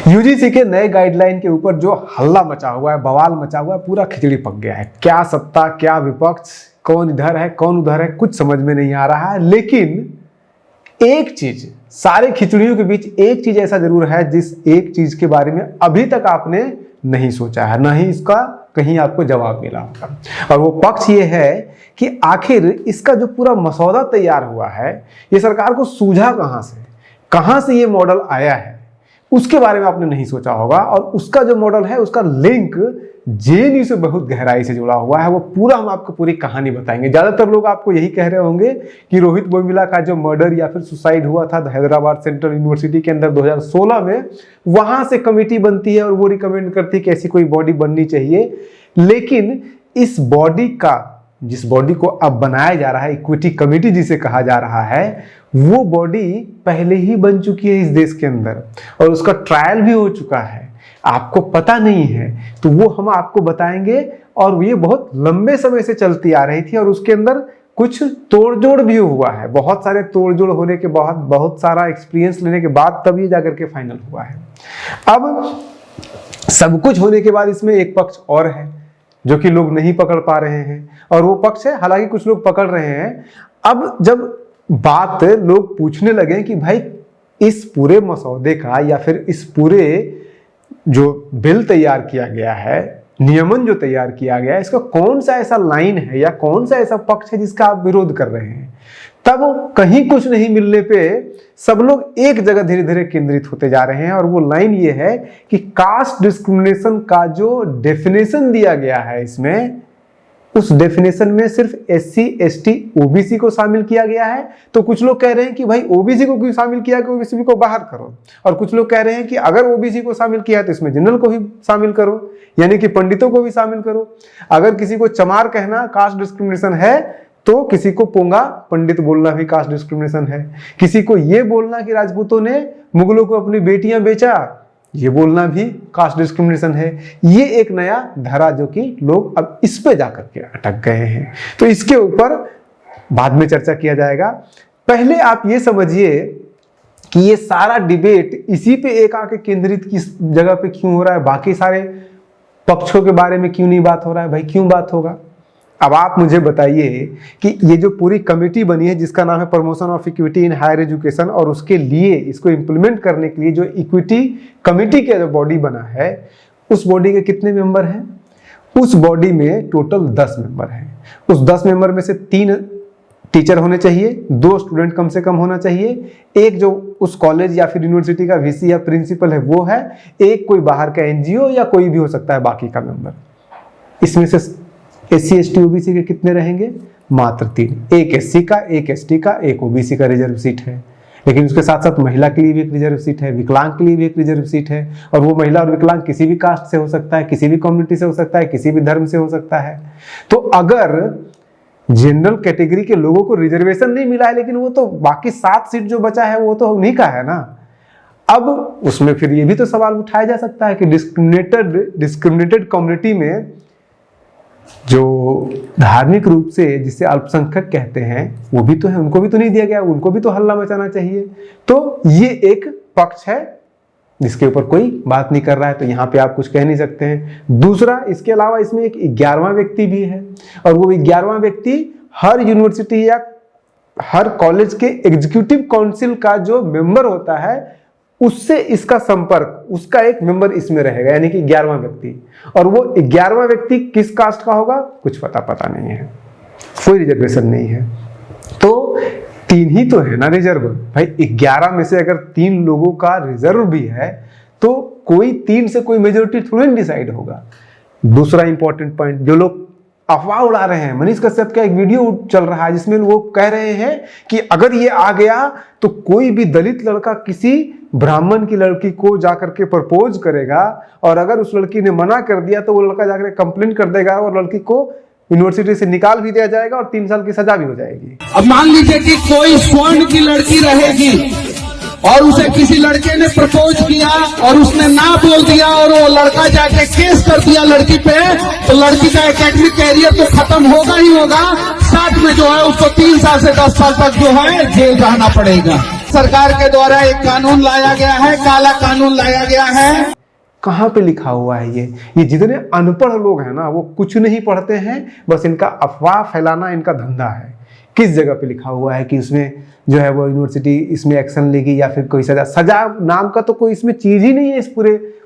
UGC के नए guideline के ऊपर जो हल्ला मचा हुआ है, बवाल मचा हुआ है, पूरा खिचड़ी पक गया है। क्या सत्ता क्या विपक्ष, कौन इधर है कौन उधर है, कुछ समझ में नहीं आ रहा है। लेकिन एक चीज, सारे खिचड़ियों के बीच एक चीज ऐसा जरूर है जिस एक चीज के बारे में अभी तक आपने नहीं सोचा है, ना ही इसका कहीं आपको जवाब मिला होगा। और वो पक्ष ये है कि आखिर इसका जो पूरा मसौदा तैयार हुआ है, ये सरकार को सूझा कहां से ये मॉडल आया है, उसके बारे में आपने नहीं सोचा होगा। और उसका जो मॉडल है उसका लिंक जेएनयू से बहुत गहराई से जुड़ा हुआ है। वो पूरा हम आपको पूरी कहानी बताएंगे। ज्यादातर लोग आपको यही कह रहे होंगे कि रोहित बोमिला का जो मर्डर या फिर सुसाइड हुआ था हैदराबाद सेंट्रल यूनिवर्सिटी के अंदर 2016 में, वहां से कमेटी बनती है और वो रिकमेंड करती है कि ऐसी कोई बॉडी बननी चाहिए। लेकिन इस बॉडी का, जिस बॉडी को अब बनाया जा रहा है, इक्विटी कमेटी जिसे कहा जा रहा है, वो बॉडी पहले ही बन चुकी है इस देश के अंदर और उसका ट्रायल भी हो चुका है। आपको पता नहीं है तो वो हम आपको बताएंगे। और ये बहुत लंबे समय से चलती आ रही थी और उसके अंदर कुछ तोड़जोड़ भी हुआ है। बहुत सारे तोड़जोड़ होने के बाद, बहुत सारा एक्सपीरियंस लेने के बाद तब ये जाकर के फाइनल हुआ है। अब सब कुछ होने के बाद इसमें एक पक्ष और है जो कि लोग नहीं पकड़ पा रहे हैं, और वो पक्ष है, हालांकि कुछ लोग पकड़ रहे हैं। अब जब बात लोग पूछने लगे कि भाई इस पूरे मसौदे का या फिर इस पूरे जो बिल तैयार किया गया है, नियमन जो तैयार किया गया है, इसका कौन सा ऐसा लाइन है या कौन सा ऐसा पक्ष है जिसका आप विरोध कर रहे हैं, तब कहीं कुछ नहीं मिलने पे सब लोग एक जगह धीरे धीरे केंद्रित होते जा रहे हैं। और वो लाइन ये है कि कास्ट डिस्क्रिमिनेशन का जो डेफिनेशन दिया गया है इसमें, उस डेफिनेशन में सिर्फ एससी एसटी ओबीसी को शामिल किया गया है। तो कुछ लोग कह रहे हैं कि भाई ओबीसी को क्यों शामिल किया, कि ओबीसी को बाहर करो। और कुछ लोग कह रहे हैं कि अगर ओबीसी को शामिल किया है तो इसमें जनरल को भी शामिल करो, यानी कि पंडितों को भी शामिल करो। अगर किसी को चमार कहना कास्ट डिस्क्रिमिनेशन है तो किसी को पोंगा पंडित बोलना भी कास्ट डिस्क्रिमिनेशन है। किसी को ये बोलना कि राजपूतों ने मुगलों को अपनी बेटियां बेचा, ये बोलना भी कास्ट डिस्क्रिमिनेशन है। ये एक नया धारा जो कि लोग अब इस पे जाकर के अटक गए हैं। तो इसके ऊपर बाद में चर्चा किया जाएगा। पहले आप ये समझिए कि ये सारा डिबेट इसी पे एक आके केंद्रित किस जगह पे क्यों हो रहा है, बाकी सारे पक्षों के बारे में क्यों नहीं बात हो रहा है। भाई क्यों बात होगा, अब आप मुझे बताइए कि ये जो पूरी कमेटी बनी है जिसका नाम है promotion of equity in higher education, और उसके लिए इसको इंप्लीमेंट करने के लिए जो इक्विटी कमेटी का जो बॉडी बना है, उस बॉडी के कितने मेंबर हैं? उस बॉडी में टोटल 10 मेंबर हैं। उस 10 मेंबर में से 3 टीचर होने चाहिए, 2 स्टूडेंट कम से कम होना चाहिए, एक जो उस कॉलेज या फिर यूनिवर्सिटी का वीसी या प्रिंसिपल है वो है, एक कोई बाहर का एनजीओ या कोई भी हो सकता है बाकी का मेंबर। इसमें से एससी एसटी ओबीसी के कितने रहेंगे? मात्र 3। एक एससी का, एक एसटी का, एक ओबीसी का रिजर्व सीट है। लेकिन उसके साथ साथ महिला के लिए भी एक रिजर्व सीट है, विकलांग के लिए भी एक रिजर्व सीट है। और वो महिला और विकलांग किसी भी कास्ट से हो सकता है, किसी भी कम्युनिटी से हो सकता है, किसी भी धर्म से हो सकता है। तो अगर जनरल कैटेगरी के लोगों को रिजर्वेशन नहीं मिला है, लेकिन वो तो बाकी 7 सीट जो बचा है वो तो उन्हीं का है ना। अब उसमें फिर ये भी तो सवाल उठाया जा सकता है कि डिस्क्रिमिनेटेड कम्युनिटी में जो धार्मिक रूप से जिसे अल्पसंख्यक कहते हैं वो भी तो है, उनको भी तो नहीं दिया गया, उनको भी तो हल्ला मचाना चाहिए। तो ये एक पक्ष है जिसके ऊपर कोई बात नहीं कर रहा है, तो यहाँ पे आप कुछ कह नहीं सकते हैं। दूसरा, इसके अलावा इसमें एक 11वां व्यक्ति भी है, और वो 11वां व्यक्ति हर यूनिवर्सिटी या हर कॉलेज के एग्जीक्यूटिव काउंसिल का जो मेंबर होता है उससे इसका संपर्क, उसका एक मेंबर इसमें रहेगा, यानी कि 11वां व्यक्ति। और वो 11वां व्यक्ति किस कास्ट का होगा कुछ पता नहीं है, कोई रिजर्वेशन नहीं है। तो 3 ही तो है ना रिजर्व। भाई 11 में से अगर 3 लोगों का रिजर्व भी है तो कोई 3 से कोई मेजोरिटी थोड़ी डिसाइड होगा। दूसरा इंपॉर्टेंट पॉइंट, जो लोग अफवाह उड़ा रहे हैं, मनीष कश्यप का एक वीडियो चल रहा है जिसमें वो कह रहे हैं कि अगर ये आ गया तो कोई भी दलित लड़का किसी ब्राह्मण की लड़की को जाकर के प्रपोज करेगा, और अगर उस लड़की ने मना कर दिया तो वो लड़का जाकर कंप्लेन कर देगा और लड़की को यूनिवर्सिटी से निकाल भी दिया जाएगा और 3 साल की सजा भी हो जाएगी। अब मान लीजिए कि कोई स्वर्ण की लड़की रहेगी और उसे किसी लड़के ने प्रपोज किया और उसने ना बोल दिया और वो लड़का जाके केस कर दिया लड़की पे, तो लड़की का एकेडमिक कैरियर तो खत्म होगा ही होगा, साथ में जो है उसको 3 साल से 10 साल तक जो है जेल रहना पड़ेगा। सरकार के द्वारा एक कानून लाया गया है, काला कानून लाया गया है। कहाँ पे लिखा हुआ है ये जितने अनपढ़ लोग हैं ना वो कुछ नहीं पढ़ते हैं, बस इनका अफवाह फैलाना इनका धंधा है। किस जगह पे लिखा हुआ है कि इसमें जो है वो यूनिवर्सिटी इसमें एक्शन लेगी या फिर कोई सजा नाम का तो कोई इसमें चीज ही नहीं है। इस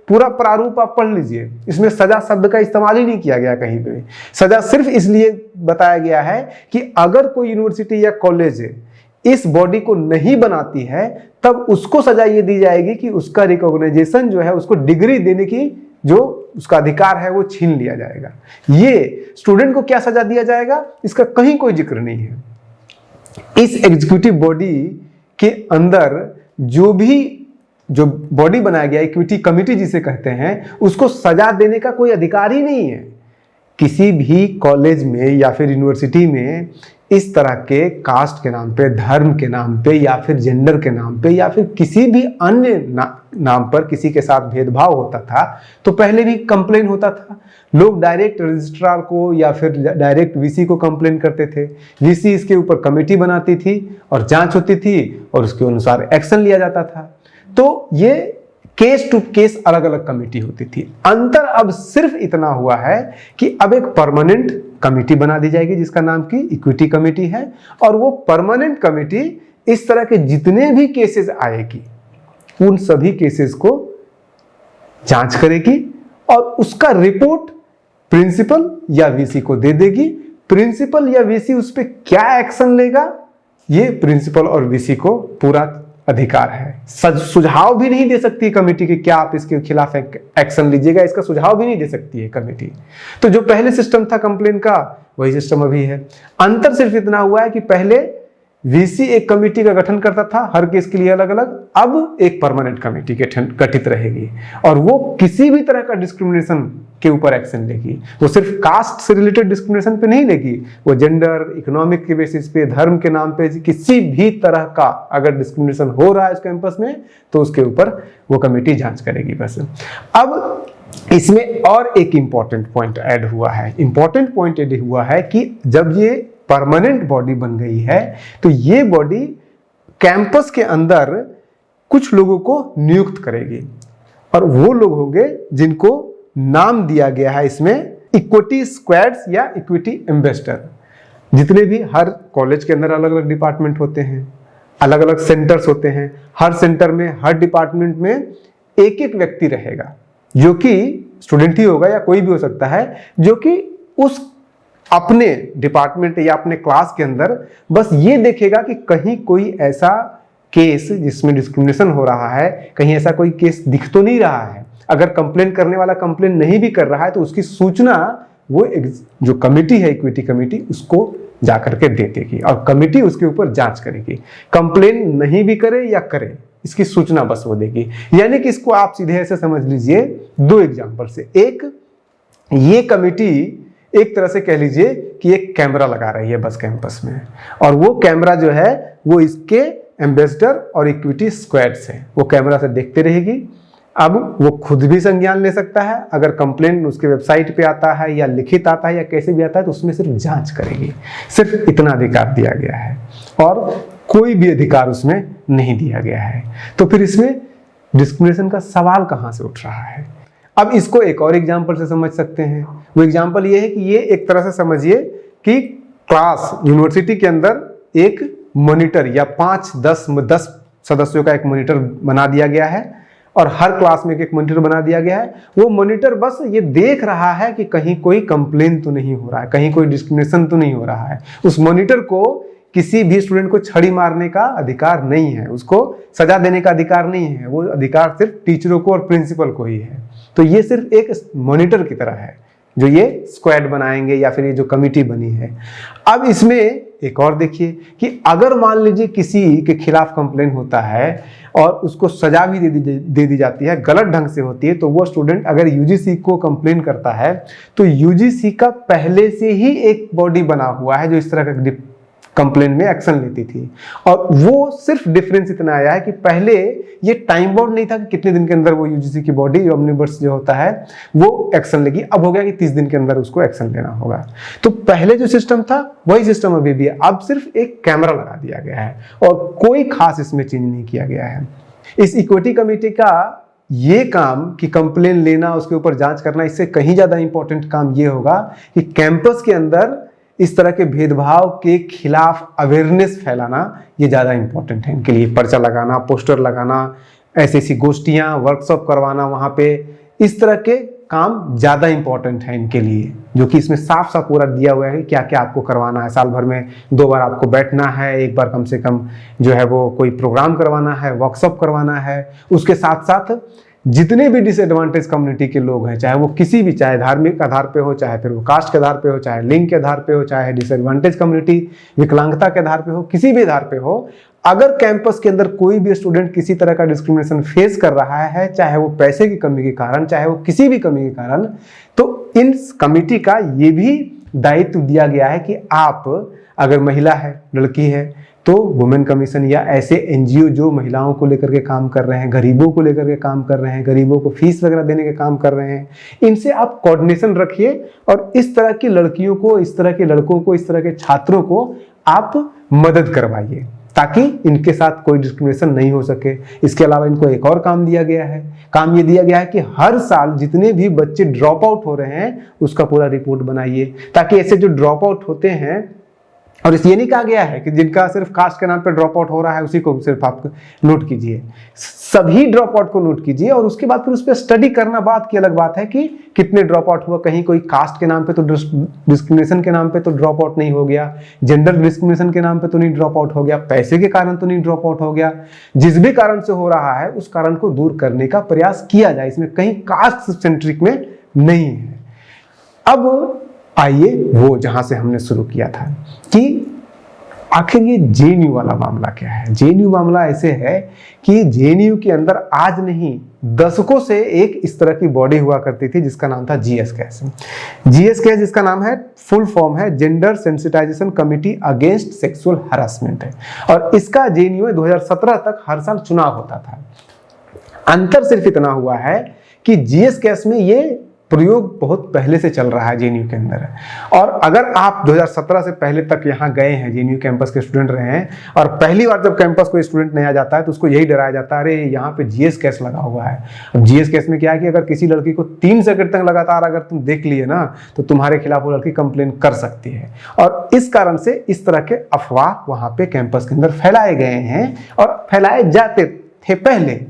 पूरा प्रारूप आप पढ़ लीजिए, इसमें सजा शब्द का इस्तेमाल ही नहीं किया गया कहीं पे। सजा सिर्फ इसलिए बताया गया है कि अगर कोई यूनिवर्सिटी या कॉलेज इस बॉडी को नहीं बनाती है तब उसको सजा ये दी जाएगी कि उसका रिकॉग्नाइजेशन जो है, उसको डिग्री देने की जो उसका अधिकार है वो छीन लिया जाएगा। ये स्टूडेंट को क्या सजा दिया जाएगा इसका कहीं कोई जिक्र नहीं है। इस एग्जीक्यूटिव बॉडी के अंदर जो बॉडी बनाया गया, इक्विटी कमिटी जिसे कहते हैं, उसको सजा देने का कोई अधिकार ही नहीं है। किसी भी कॉलेज में या फिर यूनिवर्सिटी में इस तरह के कास्ट के नाम पे, धर्म के नाम पे या फिर जेंडर के नाम पे या फिर किसी भी अन्य नाम पर किसी के साथ भेदभाव होता था तो पहले भी कंप्लेन होता था। लोग डायरेक्ट रजिस्ट्रार को या फिर डायरेक्ट वीसी को कंप्लेन करते थे। वीसी इसके ऊपर कमेटी बनाती थी और जांच होती थी और उसके अनुसार एक्शन लिया जाता था। तो ये केस टू केस अलग अलग कमेटी होती थी। अंतर अब सिर्फ इतना हुआ है कि अब एक परमानेंट कमेटी बना दी जाएगी जिसका नाम की इक्विटी कमेटी है, और वो परमानेंट कमेटी इस तरह के जितने भी केसेस आएगी उन सभी केसेस को जांच करेगी और उसका रिपोर्ट प्रिंसिपल या वीसी को दे देगी। प्रिंसिपल या वीसी उस पर क्या एक्शन लेगा ये प्रिंसिपल और वीसी को पूरा अधिकार है। सुझाव भी नहीं दे सकती कमेटी कि क्या आप इसके खिलाफ एक्शन लीजिएगा, इसका सुझाव भी नहीं दे सकती है कमेटी। तो जो पहले सिस्टम था कंप्लेन का वही सिस्टम अभी है। अंतर सिर्फ इतना हुआ है कि पहले वीसी एक कमेटी का गठन करता था हर केस के लिए अलग अलग, अब एक परमानेंट कमेटी गठित रहेगी और वो किसी भी तरह का डिस्क्रिमिनेशन के ऊपर एक्शन लेगी। वो सिर्फ कास्ट से रिलेटेड डिस्क्रिमिनेशन पे नहीं लेगी, वो जेंडर, इकोनॉमिक के बेसिस पे, धर्म के नाम पे किसी भी तरह का अगर डिस्क्रिमिनेशन हो रहा है इस कैंपस में तो उसके ऊपर वो कमेटी जांच करेगी बस। अब इसमें और एक इंपॉर्टेंट पॉइंट ऐड हुआ है। इंपॉर्टेंट पॉइंट ऐड हुआ है कि जब ये परमानेंट बॉडी बन गई है तो ये बॉडी कैंपस के अंदर कुछ लोगों को नियुक्त करेगी और वो लोग होंगे जिनको नाम दिया गया है इसमें इक्विटी स्क्वाड्स या इक्विटी एम्बेसडर। जितने भी हर कॉलेज के अंदर अलग अलग डिपार्टमेंट होते हैं, अलग अलग सेंटर्स होते हैं, हर सेंटर में हर डिपार्टमेंट में एक एक व्यक्ति रहेगा जो कि स्टूडेंट ही होगा या कोई भी हो सकता है, जो कि उस अपने डिपार्टमेंट या अपने क्लास के अंदर बस ये देखेगा कि कहीं कोई ऐसा केस जिसमें डिस्क्रिमिनेशन हो रहा है, कहीं ऐसा कोई केस दिख तो नहीं रहा है। अगर कंप्लेन करने वाला कंप्लेन नहीं भी कर रहा है तो उसकी सूचना वो जो कमेटी है इक्विटी कमेटी उसको जाकर के दे देगी और कमेटी उसके ऊपर जांच करेगी। कंप्लेन नहीं भी करे या करे इसकी सूचना बस वो देगी। यानी कि इसको आप सीधे ऐसे समझ लीजिए दो एग्जांपल से। एक, ये कमेटी एक तरह से कह लीजिए कि एक कैमरा लगा रही है बस कैंपस में, और वो कैमरा जो है वो इसके एम्बेसडर और इक्विटी स्क्वाड्स है, वो कैमरा से देखते रहेगी। अब वो खुद भी संज्ञान ले सकता है, अगर कंप्लेंट उसके वेबसाइट पे आता है या लिखित आता है या कैसे भी आता है तो उसमें सिर्फ जांच करेगी। सिर्फ इतना अधिकार दिया गया है और कोई भी अधिकार उसमें नहीं दिया गया है। तो फिर इसमें डिस्क्रिमिनेशन का सवाल कहां से उठ रहा है? अब इसको एक और एग्जाम्पल से समझ सकते हैं। वो एग्जाम्पल ये है कि ये एक तरह से समझिए कि क्लास यूनिवर्सिटी के अंदर एक मॉनिटर या 5-10 सदस्यों का एक मॉनिटर बना दिया गया है और हर क्लास में एक मॉनिटर बना दिया गया है। वो मॉनिटर बस ये देख रहा है कि कहीं कोई कंप्लेन तो नहीं हो रहा है, कहीं कोई डिस्क्रिमिनेशन तो नहीं हो रहा है। उस मॉनिटर को किसी भी स्टूडेंट को छड़ी मारने का अधिकार नहीं है, उसको सजा देने का अधिकार नहीं है, वो अधिकार सिर्फ टीचरों को और प्रिंसिपल को ही है। तो ये सिर्फ एक मॉनिटर की तरह है जो ये स्क्वाड बनाएंगे या फिर ये जो कमिटी बनी है। अब इसमें एक और देखिए कि अगर मान लीजिए किसी के खिलाफ कंप्लेन होता है और उसको सजा भी दे दी जाती है, गलत ढंग से होती है, तो वो स्टूडेंट अगर यूजीसी को कंप्लेन करता है तो यूजीसी का पहले से ही एक बॉडी बना हुआ है जो इस तरह का कंप्लेन में एक्शन लेती थी। और वो सिर्फ डिफरेंस इतना आया है कि पहले ये टाइम बाउंड नहीं था कि कितने दिन के अंदर वो यूजीसी की बॉडी ऑमनिबस जो होता है वो एक्शन लेगी, अब हो गया कि 30 दिन के अंदर उसको एक्शन लेना होगा। तो पहले जो सिस्टम था वही सिस्टम अभी भी है, अब सिर्फ एक कैमरा लगा दिया गया है और कोई खास इसमें चेंज नहीं किया गया है। इस इक्विटी कमेटी का ये काम कि कंप्लेन लेना, उसके ऊपर जांच करना, इससे कहीं ज्यादा इंपॉर्टेंट काम ये होगा कि कैंपस के अंदर इस तरह के भेदभाव के खिलाफ अवेयरनेस फैलाना ये ज़्यादा इंपॉर्टेंट है इनके लिए। पर्चा लगाना, पोस्टर लगाना, ऐसी वर्कशॉप करवाना वहाँ पे, इस तरह के काम ज़्यादा इंपॉर्टेंट है इनके लिए, जो कि इसमें साफ साफ पूरा दिया हुआ है क्या क्या आपको करवाना है। साल भर में 2 बार आपको बैठना है, 1 बार कम से कम जो है वो कोई प्रोग्राम करवाना है, वर्कशॉप करवाना है। उसके साथ साथ जितने भी डिसएडवांटेज कम्युनिटी के लोग हैं, चाहे वो किसी भी, चाहे धार्मिक आधार पे हो, चाहे फिर वो कास्ट के आधार पे हो, चाहे लिंग के आधार पे हो, चाहे डिसएडवांटेज कम्युनिटी विकलांगता के आधार पे हो, किसी भी आधार पे हो, अगर कैंपस के अंदर कोई भी स्टूडेंट किसी तरह का डिस्क्रिमिनेशन फेस कर रहा है, चाहे वो पैसे की कमी के कारण, चाहे वो किसी भी कमी के कारण, तो इन कमिटी का ये भी दायित्व दिया गया है कि आप अगर महिला है, लड़की है, तो वुमेन कमीशन या ऐसे एनजीओ जो महिलाओं को लेकर के काम कर रहे हैं, गरीबों को लेकर के काम कर रहे हैं, गरीबों को फीस वगैरह देने के काम कर रहे हैं, इनसे आप कोऑर्डिनेशन रखिए और इस तरह की लड़कियों को, इस तरह के लड़कों को, इस तरह के छात्रों को आप मदद करवाइए ताकि इनके साथ कोई डिस्क्रिमिनेशन नहीं हो सके। इसके अलावा इनको एक और काम दिया गया है, काम ये दिया गया है कि हर साल जितने भी बच्चे ड्रॉप आउट हो रहे हैं उसका पूरा रिपोर्ट बनाइए, ताकि ऐसे जो ड्रॉप आउट होते हैं, और इस ये नहीं कहा गया है कि जिनका सिर्फ कास्ट के नाम पे ड्रॉप आउट हो रहा है उसी को सिर्फ आप नोट कीजिए, सभी ड्रॉप आउट को नोट कीजिए और उसके बाद फिर उस पर स्टडी करना बात की अलग बात है कि कितने ड्रॉप आउट हुआ। कहीं कोई कास्ट के नाम पे तो डिस्क्रिमिनेशन के नाम पे तो ड्रॉप आउट नहीं हो गया, जेंडर डिस्क्रिमिनेशन के नाम पे तो नहीं ड्रॉप आउट हो गया, पैसे के कारण तो नहीं ड्रॉप आउट हो गया। जिस भी कारण से हो रहा है उस कारण को दूर करने का प्रयास किया जाए, इसमें कहीं कास्ट सेंट्रिक में नहीं है। अब आइए वो जहां से हमने शुरू किया था कि आखिर ये जेएनयू वाला मामला क्या है। जेएनयू मामला ऐसे है कि जेएनयू के अंदर आज नहीं दशकों से एक इस तरह की बॉडी हुआ करती थी जिसका नाम था जीएसकेएस। जीएसकेएस जिसका नाम है, फुल फॉर्म है gender sensitization committee against sexual harassment है, और इसका जेएनयू में 2017 तक हर साल चुनाव होता था। अंतर सिर्फ इतना हुआ है कि जीएसकेएस में ये प्रयोग बहुत पहले से चल रहा है जेएनयू के अंदर, और अगर आप 2017 से पहले तक यहाँ गए हैं, जेएनयू कैंपस के स्टूडेंट रहे हैं, और पहली बार जब कैंपस कोई स्टूडेंट नया जाता है तो उसको यही डराया जाता है, अरे यहाँ पे जीएसकेएस लगा हुआ है। अब जीएसकेएस में क्या है कि अगर किसी लड़की को 3 सेकंड तक लगातार अगर तुम देख लिए ना तो तुम्हारे खिलाफ वो लड़की कंप्लेन कर सकती है, और इस कारण से इस तरह के अफवाह वहाँ पे कैंपस के अंदर फैलाए गए हैं और फैलाए जाते थे पहले।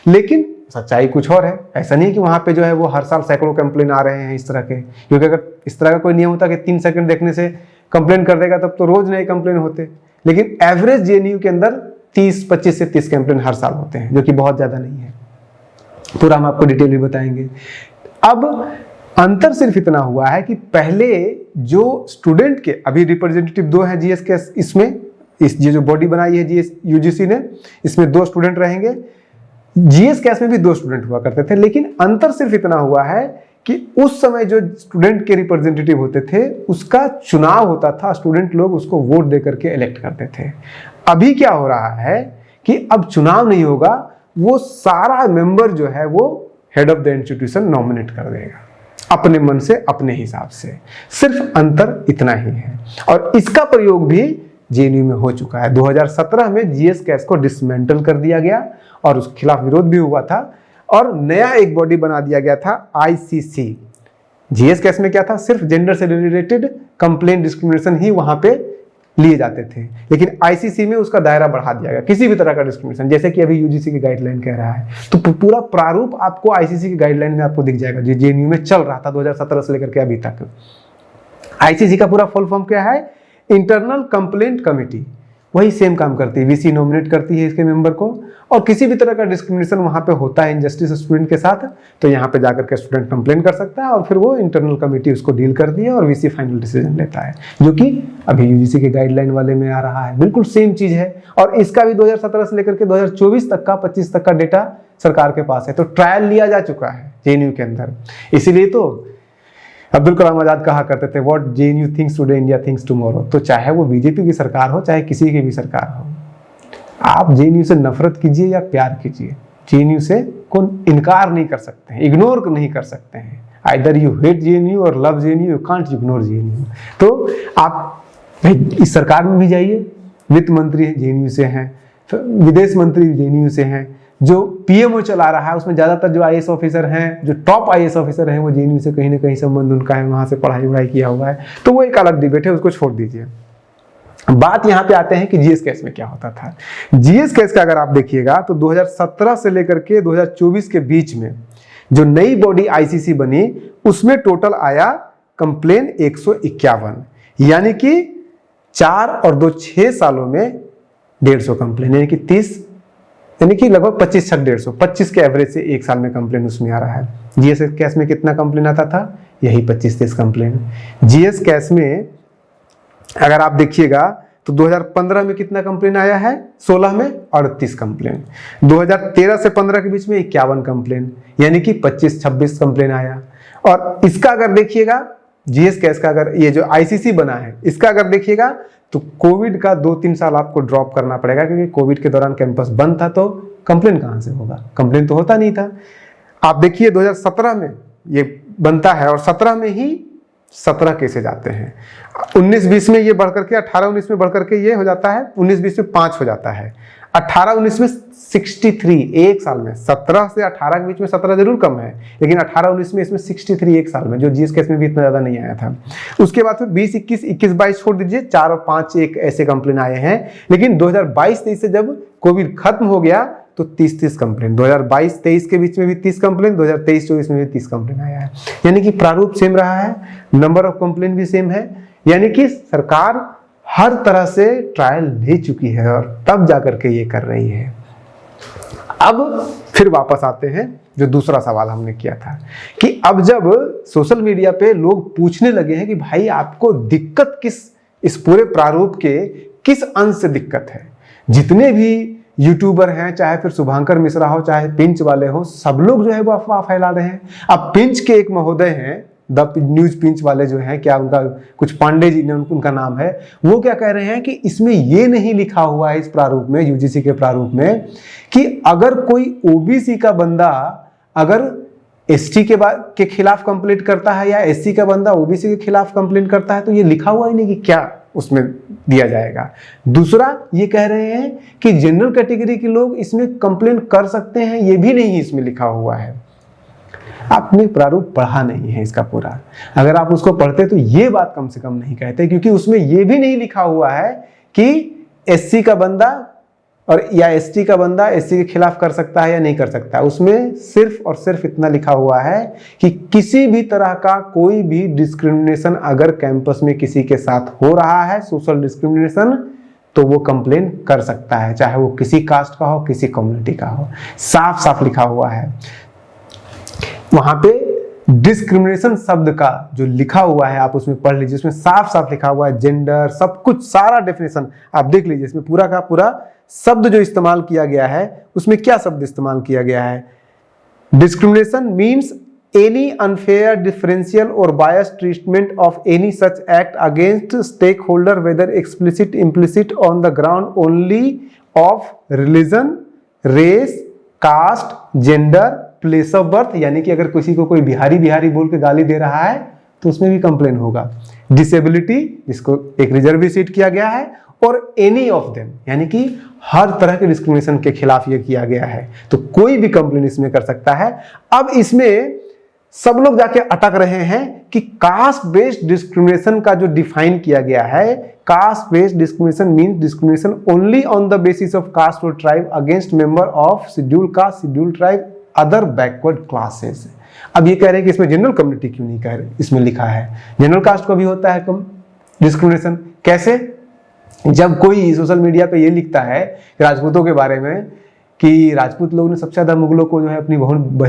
लेकिन सच्चाई कुछ और है। ऐसा नहीं है कि वहां पे जो है वो हर साल सैकड़ों कंप्लेन आ रहे हैं इस तरह के, क्योंकि अगर इस तरह का कोई नियम होता कि 3 सेकंड देखने से कंप्लेन कर देगा तब तो रोज नए कंप्लेन होते। लेकिन एवरेज जेएनयू के अंदर 25 से 30 कंप्लेन हर साल होते हैं, जो कि बहुत ज्यादा नहीं है। पूरा हम आपको डिटेल भी बताएंगे। अब अंतर सिर्फ इतना हुआ है कि पहले जो स्टूडेंट के, अभी रिप्रेजेंटेटिव 2 हैं जीएसकेएस, इसमें ये जो बॉडी बनाई है यूजीसी ने, इसमें 2 स्टूडेंट रहेंगे। जीएसकेएस में भी 2 स्टूडेंट हुआ करते थे, लेकिन अंतर सिर्फ इतना हुआ है कि उस समय जो स्टूडेंट के रिप्रेजेंटेटिव होते थे उसका चुनाव होता था, स्टूडेंट लोग उसको वोट देकर के इलेक्ट करते थे। अभी क्या हो रहा है कि अब चुनाव नहीं होगा, वो सारा मेंबर जो है वो head of the institution nominate कर देगा अपने मन से, अपने हिसाब से। सिर्फ अंतर इतना ही है, और इसका प्रयोग भी जेएनयू में हो चुका है। 2017 में जीएसकेएस को डिसमेंटल कर दिया गया और उसके खिलाफ विरोध भी हुआ था, और नया एक बॉडी बना दिया गया था आईसीसी। जीएसकेएस में क्या था, सिर्फ जेंडर से रिलेटेड कंप्लेंट डिस्क्रिमिनेशन ही वहां पे लिए जाते थे, लेकिन आईसीसी में उसका दायरा बढ़ा दिया गया, किसी भी तरह का डिस्क्रिमिनेशन, जैसे कि अभी यूजीसी की गाइडलाइन कह रहा है। तो पूरा प्रारूप आपको आईसीसी की गाइडलाइन में आपको दिख जाएगा, जो जेएनयू में चल रहा था 2017 से लेकर के अभी तक। आईसीसी का पूरा फुल फॉर्म क्या है, इंटरनल कंप्लेंट कमेटी। वही सेम काम करती है, वीसी नॉमिनेट करती है इसके मेंबर को, और किसी भी तरह का डिस्क्रिमिनेशन वहां पे होता है इनजस्टिस स्टूडेंट के साथ, तो यहाँ पे जाकर के स्टूडेंट कंप्लेन कर सकता है, और फिर वो इंटरनल कमेटी उसको डील करती है और वीसी फाइनल डिसीजन लेता है, जो कि अभी यूजीसी के गाइडलाइन वाले में आ रहा है। बिल्कुल सेम चीज है, और इसका भी 2017 से लेकर के 2024 तक का 25 तक का डेटा सरकार के पास है। तो ट्रायल लिया जा चुका है जेएनयू के अंदर, इसीलिए तो अब्दुल कलाम आजाद कहा करते थे, what JNU thinks today India thinks tomorrow. तो चाहे वो बीजेपी की सरकार हो, चाहे किसी की भी सरकार हो, आप जेएनयू से नफरत कीजिए या प्यार कीजिए, जेएनयू से कौन इनकार नहीं कर सकते हैं, इग्नोर नहीं कर सकते हैं। आइदर यू हेट जेएनयू और love JNU, you can't ignore JNU. तो आप इस सरकार में भी जाइए, वित्त मंत्री जेएनयू से हैं, विदेश मंत्री जेएनयू से हैं, जो पीएमओ चला रहा है उसमें ज्यादातर जो आईएएस ऑफिसर हैं, जो टॉप आईएएस ऑफिसर हैं, वो जेएनयू से कहीं ना कहीं संबंध उनका है, वहां से पढ़ाई वढ़ाई किया हुआ है। तो वो एक अलग डिबेट है, उसको छोड़ दीजिए। बात यहाँ पे आते हैं कि जीएस कैश में क्या होता था। जीएस कैश का अगर आप देखिएगा तो 2017 से लेकर के 2024 के बीच में जो नई बॉडी आईसीसी बनी, उसमें टोटल आया कंप्लेन 151, यानी कि 4 और 2 6 सालों में 150 कंप्लेन, यानी कि 30, यानी कि लगभग 25 के एवरेज से एक साल में कंप्लेन उसमें आ रहा है। जीएस कैश में कितना कंप्लेन आता था? यही 25-30 कंप्लेन। जीएस कैश में अगर आप देखिएगा तो 2015 में कितना कंप्लेन आया है? 16 में 38 कंप्लेन। 2013 से 15 के बीच में 51 कंप्लेन, यानी कि 25-26 कंप्लेन आया। और इसका अगर देखिएगा जीएस कैश का, अगर ये जो आईसीसी बना है इसका अगर देखिएगा तो कोविड का 2-3 साल आपको ड्रॉप करना पड़ेगा, क्योंकि कोविड के दौरान कैंपस बंद था, तो कंप्लेन कहां से होगा? कंप्लेन तो होता नहीं था। आप देखिए 2017 में ये बनता है और 17 में ही 17 केसेज आते हैं। 19-20 में ये बढ़कर के 18-19 में बढ़कर के ये हो जाता है, 19-20 में 5 हो जाता है, 18-19 में 63 एक साल में। 17 से 18 के बीच में 17 जरूर कम है, लेकिन 18-19 में इसमें 63 एक साल में, जो जीएस केस में भी इतना ज्यादा नहीं आया था। उसके बाद फिर 20-21, 21-22 छोड़ दीजिए, 4 और 5 एक ऐसे कंप्लेन आए हैं। लेकिन 2022-23 से जब कोविड खत्म हो गया तो 30-30 कंप्लेन, 2022-23 के बीच में भी 30 कंप्लेन, 2023-24 में भी 30 कंप्लेन आया है। यानी कि प्रारूप सेम रहा है, नंबर ऑफ कंप्लेन भी सेम है, यानी कि सरकार हर तरह से ट्रायल ले चुकी है और तब जाकर के ये कर रही है। अब फिर वापस आते हैं जो दूसरा सवाल हमने किया था कि अब जब सोशल मीडिया पे लोग पूछने लगे हैं कि भाई आपको दिक्कत इस पूरे प्रारूप के किस अंश से दिक्कत है। जितने भी यूट्यूबर हैं, चाहे फिर शुभांकर मिश्रा हो, चाहे पिंच वाले हो, सब लोग जो है वो अफवाह फैला रहे हैं। अब पिंच के एक महोदय हैं, द न्यूज पिंच वाले जो हैं, क्या उनका कुछ पांडे जी ने उनका नाम है, वो क्या कह रहे हैं कि इसमें ये नहीं लिखा हुआ है इस प्रारूप में, यूजीसी के प्रारूप में, कि अगर कोई ओबीसी का बंदा अगर एसटी के खिलाफ कंप्लेंट करता है या एससी का बंदा ओबीसी के खिलाफ कंप्लेंट करता है, तो ये लिखा हुआ ही नहीं कि क्या उसमें दिया जाएगा। दूसरा ये कह रहे हैं कि जनरल कैटेगरी के लोग इसमें कंप्लेंट कर सकते हैं, ये भी नहीं इसमें लिखा हुआ है। आपने प्रारूप पढ़ा नहीं है इसका पूरा। अगर आप उसको पढ़ते तो ये बात कम से कम नहीं कहते, क्योंकि उसमें ये भी नहीं लिखा हुआ है कि एससी का बंदा और या एसटी का बंदा एससी के खिलाफ कर सकता है या नहीं कर सकता। उसमें सिर्फ और सिर्फ इतना लिखा हुआ है कि किसी भी तरह का कोई भी डिस्क्रिमिनेशन अगर कैंपस में किसी के साथ हो रहा है, सोशल डिस्क्रिमिनेशन, तो वो कंप्लेन कर सकता है, चाहे वो किसी कास्ट का हो, किसी कम्युनिटी का हो। साफ साफ लिखा हुआ है वहां पे। डिस्क्रिमिनेशन शब्द का जो लिखा हुआ है आप उसमें पढ़ लीजिए, उसमें साफ साफ लिखा हुआ है जेंडर, सब कुछ, सारा डेफिनेशन आप देख लीजिए। इसमें पूरा का पूरा शब्द जो इस्तेमाल किया गया है, उसमें क्या शब्द इस्तेमाल किया गया है? Discrimination means any unfair, differential और bias treatment of any such act against stake holder whether explicit implicit on the ground only of religion, race, caste, gender, place of birth. यानी कि अगर किसी को कोई बिहारी बिहारी बोल के गाली दे रहा है तो उसमें भी कंप्लेन होगा। डिसेबिलिटी, जिसको एक रिजर्व सीट किया गया है, और एनी ऑफ देम, यानी कि हर तरह के डिस्क्रिमिनेशन के खिलाफ ये किया गया है, तो कोई भी कंप्लेन इसमें कर सकता है। अब इसमें सब लोग जाके अटक रहे हैं कि कास्ट बेस्ड डिस्क्रिमिनेशन का जो डिफाइन किया गया है, caste based discrimination means discrimination only on the basis of caste और tribe against member of schedule caste, schedule tribe, other backward classes. अब ये कह रहे हैं कि इसमें जनरल कम्युनिटी क्यों नहीं कह रहे, इसमें लिखा है जनरल कास्ट को भी होता है कम डिस्क्रिमिनेशन। कैसे? जब कोई सोशल मीडिया पे ये लिखता है राजपूतों के बारे में कि राजपूत लोगों ने सबसे ज्यादा मुगलों को जो है अपनी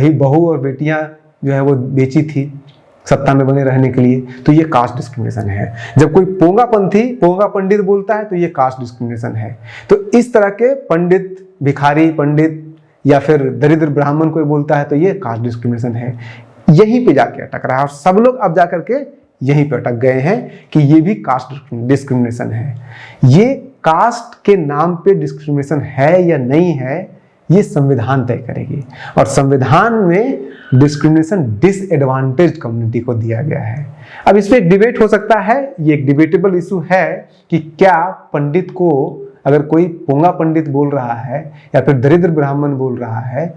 बहू और बेटियां जो है वो बेची थी सत्ता में बने रहने के लिए, तो ये कास्ट डिस्क्रिमिनेशन है। जब कोई पोंगा पंडित बोलता है तो ये कास्ट डिस्क्रिमिनेशन है। तो इस तरह के पंडित, भिखारी पंडित या फिर दरिद्र ब्राह्मण कोई बोलता है तो ये कास्ट डिस्क्रिमिनेशन है। यहीं पे जाके अटक रहा है और सब लोग अब जाकर के यहीं पे अटक गए हैं कि ये भी कास्ट डिस्क्रिमिनेशन है। ये कास्ट के नाम पे डिस्क्रिमिनेशन है या नहीं है, ये संविधान तय करेगी और संविधान में डिस्क्रिमिनेशन डिसएडवांटेज कम्युनिटी को दिया गया है। अब इस पे एक डिबेट हो सकता है, ये एक डिबेटेबल इशू है कि क्या पंडित को, अगर कोई पोंगा पंडित बोल रहा है या फिर दरिद्र ब्राह्मण बोल रहा है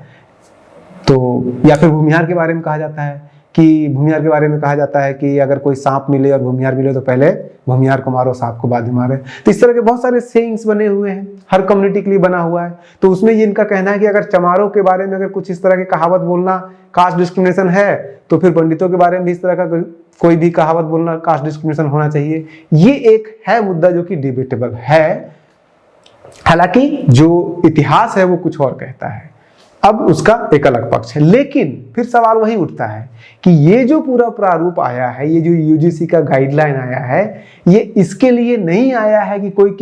तो, या फिर भूमिहार के बारे में कहा जाता है कि भूमिहार के बारे में कहा जाता है कि अगर कोई सांप मिले और भूमिहार मिले तो पहले भूमिहार को मारो, सांप को बाद में मारे। तो इस तरह के बहुत सारे सेइंग्स बने हुए हैं, हर कम्युनिटी के लिए बना हुआ है। तो उसमें ये इनका कहना है कि अगर चमारों के बारे में अगर कुछ इस तरह की कहावत बोलना कास्ट डिस्क्रिमिनेशन है तो फिर पंडितों के बारे में भी इस तरह का कोई भी कहावत बोलना कास्ट डिस्क्रिमिनेशन होना चाहिए। ये एक है मुद्दा जो कि डिबेटेबल है, हालांकि जो इतिहास है वो कुछ और कहता है। अब उसका एक अलग पक्ष है, लेकिन फिर सवाल वही उठता है कि ये जो पूरा प्रारूप आया है, ये जो यूजीसी का गाइडलाइन आया है, ये इसके लिए नहीं आया है कि कोई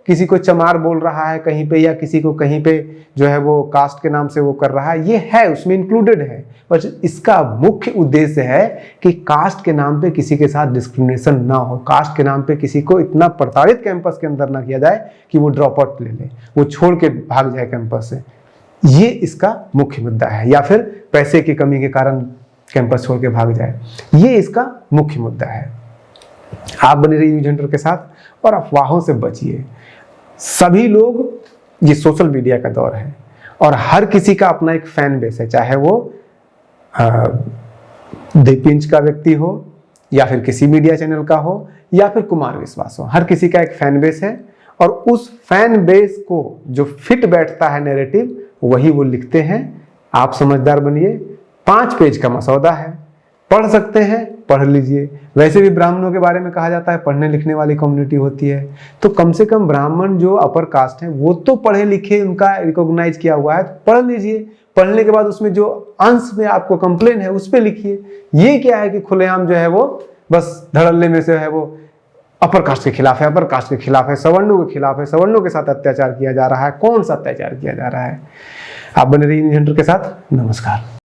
किसी को चमार बोल रहा है कहीं पे या किसी को कहीं पे जो है वो कास्ट के नाम से वो कर रहा है। ये है, उसमें इंक्लूडेड है, पर इसका मुख्य उद्देश्य है कि कास्ट के नाम पे किसी के साथ डिस्क्रिमिनेशन ना हो, कास्ट के नाम पे किसी को इतना प्रताड़ित कैंपस के अंदर ना किया जाए कि वो ड्रॉप आउट ले ले, वो छोड़ के भाग जाए कैंपस से। ये इसका मुख्य मुद्दा है, या फिर पैसे की कमी के कारण कैंपस छोड़ के भाग जाए, ये इसका मुख्य मुद्दा है। आप बने रहिए न्यूज़ हंटर के साथ और अफवाहों से बचिए। सभी लोग, ये सोशल मीडिया का दौर है और हर किसी का अपना एक फैन बेस है, चाहे वो दीपिंच का व्यक्ति हो या फिर किसी मीडिया चैनल का हो या फिर कुमार विश्वास हो, हर किसी का एक फैन बेस है और उस फैन बेस को जो फिट बैठता है नैरेटिव वही वो लिखते हैं। आप समझदार बनिए, 5 पेज का मसौदा है, पढ़ सकते हैं, पढ़ लीजिए। वैसे भी ब्राह्मणों के बारे में कहा जाता है पढ़ने लिखने वाली कम्युनिटी होती है, तो कम से कम ब्राह्मण जो अपर कास्ट हैं वो तो पढ़े लिखे, उनका रिकॉग्नाइज किया हुआ है, तो पढ़ लीजिए। पढ़ने के बाद उसमें जो अंश में आपको कंप्लेन है उस पर लिखिए। ये क्या है कि खुलेआम जो है वो बस धड़ल्ले में से है वो अपर कास्ट के खिलाफ है, अपर कास्ट के खिलाफ है, सवर्णों के खिलाफ है, सवर्णों के साथ अत्याचार किया जा रहा है। कौन सा अत्याचार किया जा रहा है? आप बने रहिए न्यूज़ हंटर के साथ। नमस्कार।